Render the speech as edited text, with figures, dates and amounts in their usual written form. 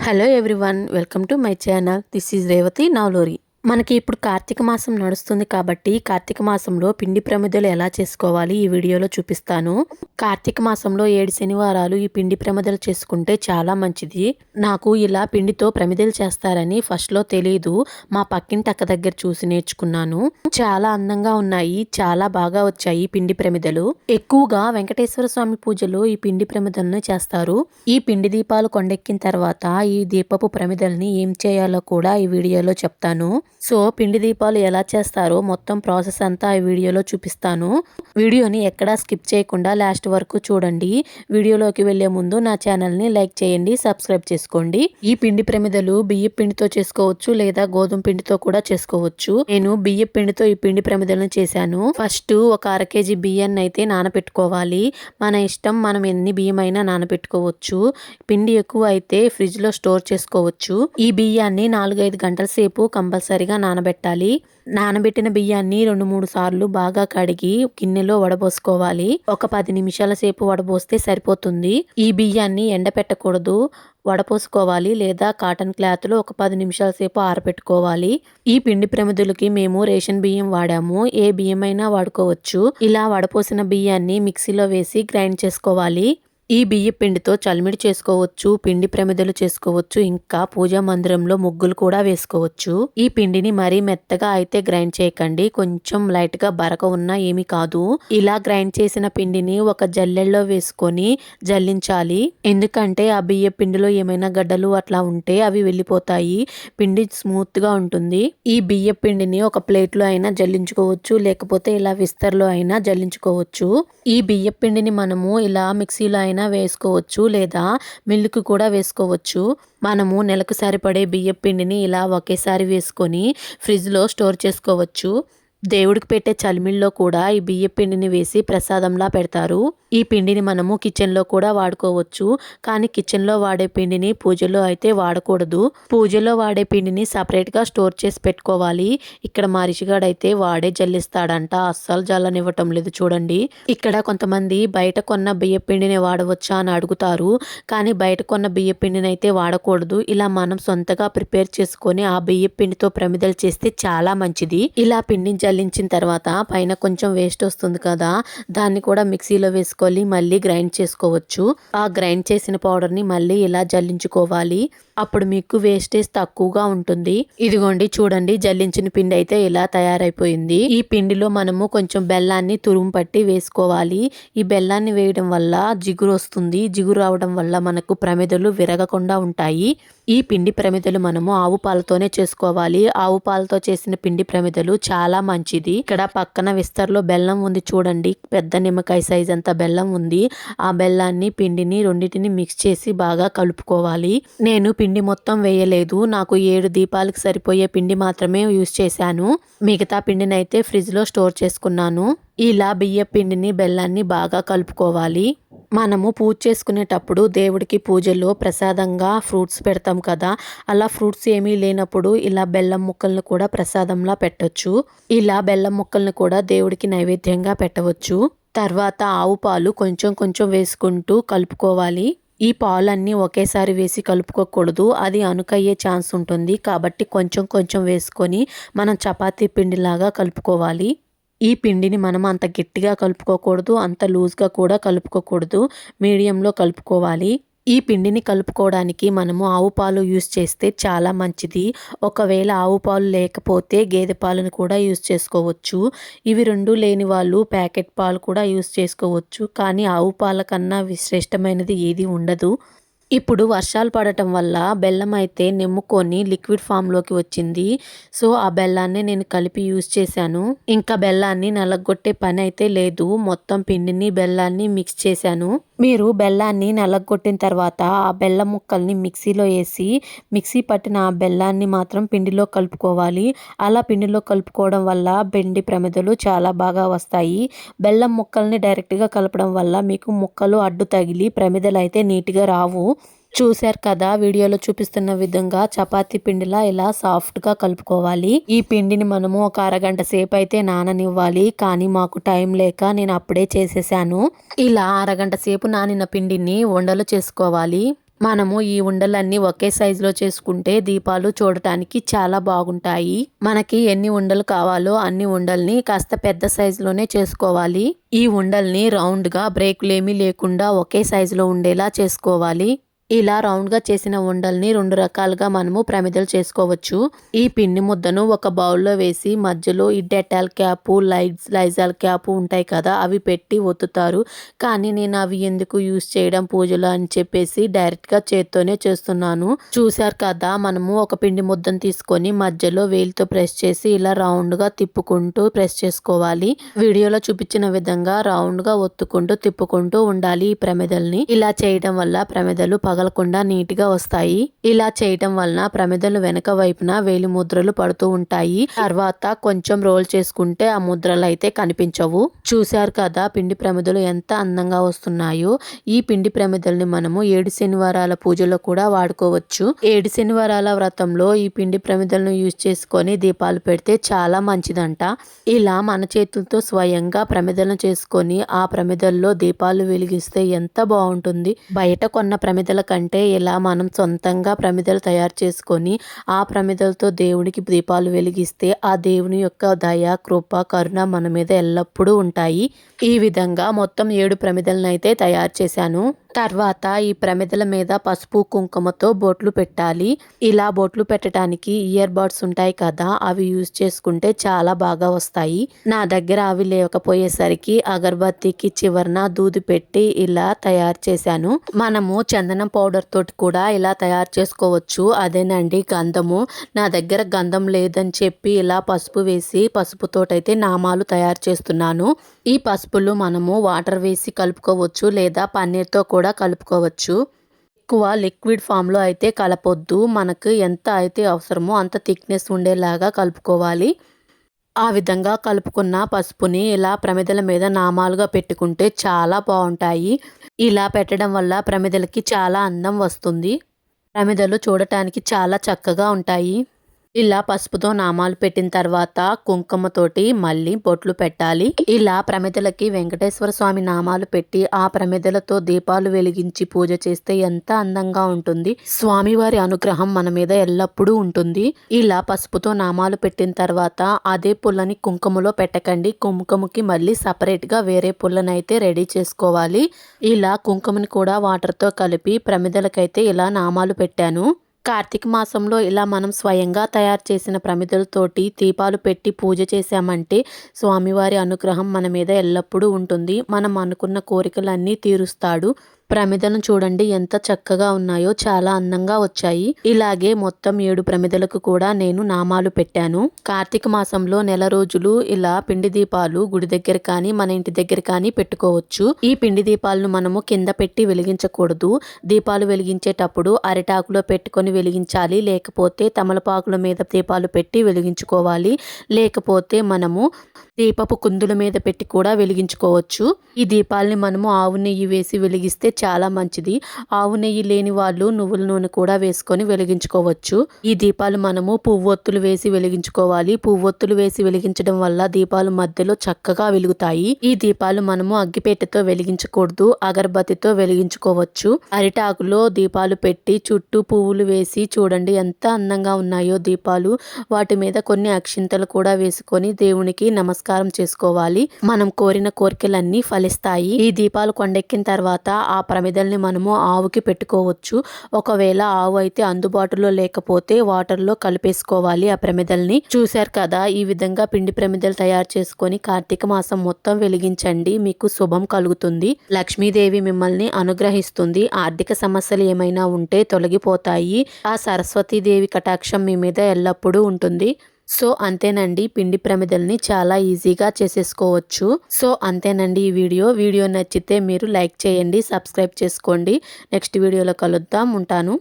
Hello everyone, welcome to my channel. This is Revathi Navalori. మనకి ఇప్పుడు కార్తీక మాసం నడుస్తుంది కాబట్టి కార్తీక మాసంలో పిండి ప్రమిదలు ఎలా చేసుకోవాలి ఈ వీడియోలో చూపిస్తాను. కార్తీక మాసంలో 7 శనివారాలు ఈ పిండి ప్రమిదలు చేసుకుంటే చాలా మంచిది. నాకు ఇలా పిండితో ప్రమిదలు చేస్తారని ఫస్ట్లో తెలీదు. మా పక్కింటి అక్క దగ్గర చూసి నేర్చుకున్నాను. చాలా అందంగా ఉన్నాయి, చాలా బాగా వచ్చాయి పిండి ప్రమిదలు. ఎక్కువగా వెంకటేశ్వర స్వామి పూజలో ఈ పిండి ప్రమిదలను చేస్తారు. ఈ పిండి దీపాలు కొండెక్కిన తర్వాత ఈ దీపపు ప్రమిదల్ని ఏం చేయాలో కూడా ఈ వీడియోలో చెప్తాను. సో పిండి దీపాలు ఎలా చేస్తారో మొత్తం ప్రాసెస్ అంతా ఈ వీడియోలో చూపిస్తాను. వీడియోని ఎక్కడా స్కిప్ చేయకుండా లాస్ట్ వరకు చూడండి. వీడియోలోకి వెళ్లే ముందు నా ఛానల్ని లైక్ చేయండి, సబ్స్క్రైబ్ చేసుకోండి. ఈ పిండి ప్రమిదలు బియ్య పిండితో చేసుకోవచ్చు లేదా గోధుమ పిండితో కూడా చేసుకోవచ్చు. నేను బియ్య పిండితో ఈ పిండి ప్రమిదలను చేశాను. ఫస్ట్ ఒక 1/2 kg బియ్యాన్ని అయితే నానబెట్టుకోవాలి. మన ఇష్టం, మనం ఎన్ని బియ్యం అయినా నానబెట్టుకోవచ్చు. పిండి ఎక్కువ అయితే ఫ్రిడ్జ్ లో స్టోర్ చేసుకోవచ్చు. ఈ బియ్యాన్ని 4-5 గంటల సేపు కంపల్సరీగా నానబెట్టాలి. నానబెట్టిన బియ్యాన్ని 2-3 సార్లు బాగా కడిగి గిన్నెలో వడబోసుకోవాలి. ఒక 10 నిమిషాల సేపు వడబోస్తే సరిపోతుంది. ఈ బియ్యాన్ని ఎండపెట్టకూడదు, వడపోసుకోవాలి లేదా కాటన్ క్లాత్ లో ఒక 10 నిమిషాల సేపు ఆరబెట్టుకోవాలి. ఈ పిండి ప్రమిదలకి మేము రేషన్ బియ్యం వాడాము. ఏ బియ్యం అయినా వాడుకోవచ్చు. ఇలా వడపోసిన బియ్యాన్ని మిక్సీలో వేసి గ్రైండ్ చేసుకోవాలి. ఈ బియ్య పిండితో చలిమిడి చేసుకోవచ్చు, పిండి ప్రమిదలు చేసుకోవచ్చు, ఇంకా పూజా మందిరంలో ముగ్గులు కూడా వేసుకోవచ్చు. ఈ పిండిని మరీ మెత్తగా అయితే గ్రైండ్ చేయకండి, కొంచెం లైట్ గా బరక ఉన్నా ఏమీ కాదు. ఇలా గ్రైండ్ చేసిన పిండిని ఒక జల్లెల్లో వేసుకొని జల్లించాలి. ఎందుకంటే ఆ బియ్య పిండిలో ఏమైనా గడ్డలు అట్లా ఉంటే అవి వెళ్ళిపోతాయి. పిండి స్మూత్ గా ఉంటుంది. ఈ బియ్య పిండిని ఒక ప్లేట్ లో అయినా జల్లించుకోవచ్చు, లేకపోతే ఇలా విస్తర్లో అయినా జల్లించుకోవచ్చు. ఈ బియ్య పిండిని మనము ఇలా మిక్సీలో అయినా వేసుకోవచ్చు లేదా మిల్లుకు కూడా వేసుకోవచ్చు. మనము నెలకు సరిపడే బియ్య పిండిని ఇలా ఒకేసారి వేసుకొని ఫ్రిడ్జ్ లో స్టోర్ చేసుకోవచ్చు. దేవుడికి పెట్టే చలిమిల్లో కూడా ఈ బియ్య పిండిని వేసి ప్రసాదంలా పెడతారు. ఈ పిండిని మనము కిచెన్లో కూడా వాడుకోవచ్చు. కానీ కిచెన్లో వాడే పిండిని పూజలో అయితే వాడకూడదు. పూజలో వాడే పిండిని సపరేట్గా స్టోర్ చేసి పెట్టుకోవాలి. ఇక్కడ మా రిషిగాడైతే వాడే జల్లిస్తాడంట, అస్సలు జల్లనివ్వటం లేదు. చూడండి, ఇక్కడ కొంతమంది బయట కొన్న బియ్య పిండిని వాడవచ్చా అని అడుగుతారు. కానీ బయట కొన్న బియ్య పిండిని అయితే వాడకూడదు. ఇలా మనం సొంతగా ప్రిపేర్ చేసుకొని ఆ బియ్య పిండితో ప్రమిదలు చేస్తే చాలా మంచిది. ఇలా పిండిని జల్లించిన తర్వాత పైన కొంచెం వేస్ట్ వస్తుంది కదా, దాన్ని కూడా మిక్సీలో వేసుకొని మళ్ళీ గ్రైండ్ చేసుకోవచ్చు. ఆ గ్రైండ్ చేసిన పౌడర్ని మళ్ళీ ఇలా జల్లించుకోవాలి. అప్పుడు మీకు వేస్టేజ్ తక్కువగా ఉంటుంది. ఇదిగోండి చూడండి, జల్లించిన పిండి అయితే ఇలా తయారైపోయింది. ఈ పిండిలో మనము కొంచెం బెల్లాన్ని తురుము పట్టి వేసుకోవాలి. ఈ బెల్లాన్ని వేయడం వల్ల జిగురు వస్తుంది. జిగురు రావడం వల్ల మనకు ప్రమిదలు విరగకుండా ఉంటాయి. ఈ పిండి ప్రమిదలు మనము ఆవు పాలతోనే చేసుకోవాలి. ఆవు పాలతో చేసిన పిండి ప్రమిదలు చాలా మంచిది. ఇక్కడ పక్కన విస్తర్లో బెల్లం ఉంది చూడండి, పెద్ద నిమ్మకాయ సైజ్ అంత బెల్లం ఉంది. ఆ బెల్లాన్ని పిండిని రెండింటిని మిక్స్ చేసి బాగా కలుపుకోవాలి. నేను పిండి మొత్తం వేయలేదు, నాకు 7 దీపాలకు సరిపోయే పిండి మాత్రమే యూస్ చేశాను. మిగతా పిండిని అయితే ఫ్రిడ్జ్ లో స్టోర్ చేసుకున్నాను. ఇలా బియ్య పిండిని బెల్లాన్ని బాగా కలుపుకోవాలి. మనము పూజ చేసుకునేటప్పుడు దేవుడికి పూజలో ప్రసాదంగా ఫ్రూట్స్ పెడతాం కదా, అలా ఫ్రూట్స్ ఏమీ లేనప్పుడు ఇలా బెల్లం ముక్కలను కూడా ప్రసాదంలా పెట్టవచ్చు. ఇలా బెల్లం ముక్కలను కూడా దేవుడికి నైవేద్యంగా పెట్టవచ్చు. తర్వాత ఆవు పాలు కొంచెం కొంచెం వేసుకుంటూ కలుపుకోవాలి. ఈ పాలన్నీ ఒకేసారి వేసి కలుపుకోకూడదు, అది అణుకయ్యే ఛాన్స్ ఉంటుంది. కాబట్టి కొంచెం కొంచెం వేసుకొని మనం చపాతీ పిండిలాగా కలుపుకోవాలి. ఈ పిండిని మనం అంత గట్టిగా కలుపుకోకూడదు, అంత లూజ్గా కూడా కలుపుకోకూడదు, మీడియంలో కలుపుకోవాలి. ఈ పిండిని కలుపుకోవడానికి మనము ఆవు పాలు యూస్ చేస్తే చాలా మంచిది. ఒకవేళ ఆవు పాలు లేకపోతే గేదె పాలను కూడా యూస్ చేసుకోవచ్చు. ఇవి రెండు లేని వాళ్ళు ప్యాకెట్ పాలు కూడా యూస్ చేసుకోవచ్చు. కానీ ఆవు పాల కన్నా శ్రేష్టమైనది ఏది ఉండదు. ఇప్పుడు వర్షాలు పడటం వల్ల బెల్లం అయితే నెమ్ముకొని లిక్విడ్ ఫామ్లోకి వచ్చింది. సో ఆ బెల్లాన్ని నేను కలిపి యూజ్ చేశాను. ఇంకా బెల్లాన్ని నలగొట్టే పని అయితే లేదు, మొత్తం పిండిని బెల్లాన్ని మిక్స్ చేశాను. మీరు బెల్లాన్ని నలగొట్టిన తర్వాత ఆ బెల్లం ముక్కల్ని మిక్సీలో వేసి మిక్సీ పట్టిన ఆ బెల్లాన్ని మాత్రం పిండిలో కలుపుకోవాలి. అలా పిండిలో కలుపుకోవడం వల్ల పిండి ప్రమిదలు చాలా బాగా వస్తాయి. బెల్లం ముక్కల్ని డైరెక్ట్గా కలపడం వల్ల మీకు ముక్కలు అడ్డు తగిలి ప్రమిదలు అయితే నీట్గా రావు. చూశారు కదా, వీడియోలో చూపిస్తున్న విధంగా చపాతీ పిండిలా ఇలా సాఫ్ట్గా కలుపుకోవాలి. ఈ పిండిని మనము ఒక అరగంట సేపు అయితే నాననివ్వాలి. కానీ మాకు టైం లేక నేను అప్పుడే చేసేసాను. ఇలా అరగంట సేపు నానిన పిండిని ఉండలు చేసుకోవాలి. మనము ఈ ఉండలన్నీ ఒకే సైజులో చేసుకుంటే దీపాలు చూడటానికి చాలా బాగుంటాయి. మనకి ఎన్ని ఉండలు కావాలో అన్ని ఉండల్ని కాస్త పెద్ద సైజులోనే చేసుకోవాలి. ఈ ఉండల్ని రౌండ్గా బ్రేకులేమీ లేకుండా ఒకే సైజులో ఉండేలా చేసుకోవాలి. ఇలా రౌండ్గా చేసిన ఉండల్ని 2 రకాలుగా మనము ప్రమిదలు చేసుకోవచ్చు. ఈ పిండి ముద్దను ఒక బౌల్లో వేసి మధ్యలో ఈ డెటాల్ క్యాపు, లైజాల్ క్యాపు ఉంటాయి కదా, అవి పెట్టి ఒత్తుతారు. కానీ నేను అవి ఎందుకు యూజ్ చేయడం పూజలో అని చెప్పేసి డైరెక్ట్గా చేత్తోనే చేస్తున్నాను. చూశారు కదా, మనము ఒక పిండి ముద్దను తీసుకొని మధ్యలో వేలితో ప్రెస్ చేసి ఇలా రౌండ్గా తిప్పుకుంటూ ప్రెస్ చేసుకోవాలి. వీడియోలో చూపించిన విధంగా రౌండ్గా ఒత్తుకుంటూ తిప్పుకుంటూ ఉండాలి ఈ ప్రమిదల్ని. ఇలా చేయడం వల్ల ప్రమిదలు పగలకుండా నీట్గా వస్తాయి. ఇలా చేయటం వలన ప్రమిదలు వెనక వైపున వేలి ముద్రలు పడుతూ ఉంటాయి. తర్వాత కొంచెం రోల్ చేసుకుంటే ఆ ముద్రలు అయితే కనిపించవు. చూశారు కదా పిండి ప్రమిదలు ఎంత అందంగా వస్తున్నాయో. ఈ పిండి ప్రమిదల్ని మనము 7 శనివారాల పూజలో కూడా వాడుకోవచ్చు. 7 శనివారాల వ్రతంలో ఈ పిండి ప్రమిదలను యూజ్ చేసుకొని దీపాలు పెడితే చాలా మంచిదంట. ఇలా మన చేతులతో స్వయంగా ప్రమిదలను చేసుకొని ఆ ప్రమిదల్లో దీపాలు వెలిగిస్తే ఎంత బాగుంటుంది. బయట కొన్న ప్రమిదల కంటే ఇలా మనం సొంతంగా ప్రమిదలు తయారు చేసుకొని ఆ ప్రమిదలతో దేవుడికి దీపాలు వెలిగిస్తే ఆ దేవుని యొక్క దయ, కృప, కరుణ మన మీద ఎల్లప్పుడూ ఉంటాయి. ఈ విధంగా మొత్తం 7 ప్రమిదలను అయితే తయారు చేశాను. తర్వాత ఈ ప్రమిదల మీద పసుపు కుంకుమతో బొట్లు పెట్టాలి. ఇలా బొట్లు పెట్టడానికి ఇయర్ బడ్స్ ఉంటాయి కదా, అవి యూజ్ చేసుకుంటే చాలా బాగా వస్తాయి. నా దగ్గర అవి లేకపోయేసరికి అగరబత్తికి చివరన దూది పెట్టి ఇలా తయారు చేశాను. మనము చందనం పౌడర్ తోటి కూడా ఇలా తయారు చేసుకోవచ్చు. అదేనండి గంధము. నా దగ్గర గంధం లేదని చెప్పి ఇలా పసుపు వేసి పసుపుతోటైతే నామాలు తయారు చేస్తున్నాను. ఈ పసుపులు మనము వాటర్ వేసి కలుపుకోవచ్చు లేదా పన్నీర్తో కూడా కలుపుకోవచ్చు. ఎక్కువ లిక్విడ్ ఫామ్లో అయితే కలపొద్దు. మనకు ఎంత అయితే అవసరమో అంత థిక్నెస్ ఉండేలాగా కలుపుకోవాలి. ఆ విధంగా కలుపుకున్న పసుపుని ఇలా ప్రమిదల మీద నామాలుగా పెట్టుకుంటే చాలా బాగుంటాయి. ఇలా పెట్టడం వల్ల ప్రమిదలకి చాలా అందం వస్తుంది. ప్రమిదలు చూడటానికి చాలా చక్కగా ఉంటాయి. ఇలా పసుపుతో నామాలు పెట్టిన తర్వాత కుంకుమతోటి మళ్ళీ బొట్లు పెట్టాలి. ఇలా ప్రమిదలకి వెంకటేశ్వర స్వామి నామాలు పెట్టి ఆ ప్రమిదలతో దీపాలు వెలిగించి పూజ చేస్తే ఎంత అందంగా ఉంటుంది. స్వామివారి అనుగ్రహం మన మీద ఎల్లప్పుడూ ఉంటుంది. ఇలా పసుపుతో నామాలు పెట్టిన తర్వాత అదే పుల్లని కుంకుమలో పెట్టకండి. కుంకుమకి మళ్ళీ సపరేట్గా వేరే పుల్లనైతే రెడీ చేసుకోవాలి. ఇలా కుంకుమని కూడా వాటర్తో కలిపి ప్రమిదలకైతే ఇలా నామాలు పెట్టాను. కార్తీక మాసంలో ఇలా మనం స్వయంగా తయారు చేసిన ప్రమిదలతోటి దీపాలు పెట్టి పూజ చేశామంటే స్వామివారి అనుగ్రహం మన మీద ఎల్లప్పుడూ ఉంటుంది. మనం అనుకున్న కోరికలన్నీ తీరుస్తాడు. ప్రమిదలను చూడండి ఎంత చక్కగా ఉన్నాయో, చాలా అందంగా వచ్చాయి. ఇలాగే మొత్తం 7 ప్రమిదలకు కూడా నేను నామాలు పెట్టాను. కార్తీక మాసంలో నెల రోజులు ఇలా పిండి దీపాలు గుడి దగ్గర కానీ మన ఇంటి దగ్గర కానీ పెట్టుకోవచ్చు. ఈ పిండి దీపాలను మనము కింద పెట్టి వెలిగించకూడదు. దీపాలు వెలిగించేటప్పుడు అరిటాకులో పెట్టుకొని వెలిగించాలి. లేకపోతే తమలపాకుల మీద దీపాలు పెట్టి వెలిగించుకోవాలి. లేకపోతే మనము దీపపు కుందుల మీద పెట్టి కూడా వెలిగించుకోవచ్చు. ఈ దీపాలని మనము ఆవు నెయ్యి వేసి వెలిగిస్తే చాలా మంచిది. ఆవు నెయ్యి లేని వాళ్ళు నువ్వుల నూనె కూడా వేసుకొని వెలిగించుకోవచ్చు. ఈ దీపాలు మనము పువ్వొత్తులు వేసి వెలిగించుకోవాలి. పువ్వొత్తులు వేసి వెలిగించడం వల్ల దీపాలు మధ్యలో చక్కగా వెలుగుతాయి. ఈ దీపాలు మనము అగ్గిపెట్టెతో వెలిగించకూడదు. అగరబత్తితో వెలిగించుకోవచ్చు. అరిటాకులో దీపాలు పెట్టి చుట్టూ పువ్వులు వేసి చూడండి ఎంత అందంగా ఉన్నాయో దీపాలు. వాటి మీద కొన్ని అక్షింతలు కూడా వేసుకొని దేవునికి నమస్కారం చేసుకోవాలి. మనం కోరిన కోరికలన్నీ ఫలిస్తాయి. ఈ దీపాలు కొండెక్కిన తర్వాత ఆ ప్రమిదల్ని మనము ఆవుకి పెట్టుకోవచ్చు. ఒకవేళ ఆవు అయితే అందుబాటులో లేకపోతే వాటర్లో కలిపేసుకోవాలి ఆ ప్రమిదల్ని. చూశారు కదా, ఈ విధంగా పిండి ప్రమిదలు తయారు చేసుకొని కార్తీక మాసం మొత్తం వెలిగించండి. మీకు శుభం కలుగుతుంది. లక్ష్మీదేవి మిమ్మల్ని అనుగ్రహిస్తుంది. ఆర్థిక సమస్యలు ఏమైనా ఉంటే తొలగిపోతాయి. ఆ సరస్వతీదేవి కటాక్షం మీ మీద ఎల్లప్పుడూ ఉంటుంది. సో అంతేనండి, పిండి ప్రమిదల్ని చాలా ఈజీగా చేసేసుకోవచ్చు. సో అంతేనండి ఈ వీడియో నచ్చితే మీరు లైక్ చేయండి, సబ్స్క్రైబ్ చేసుకోండి. నెక్స్ట్ వీడియోలో కలుద్దాం. ఉంటాను.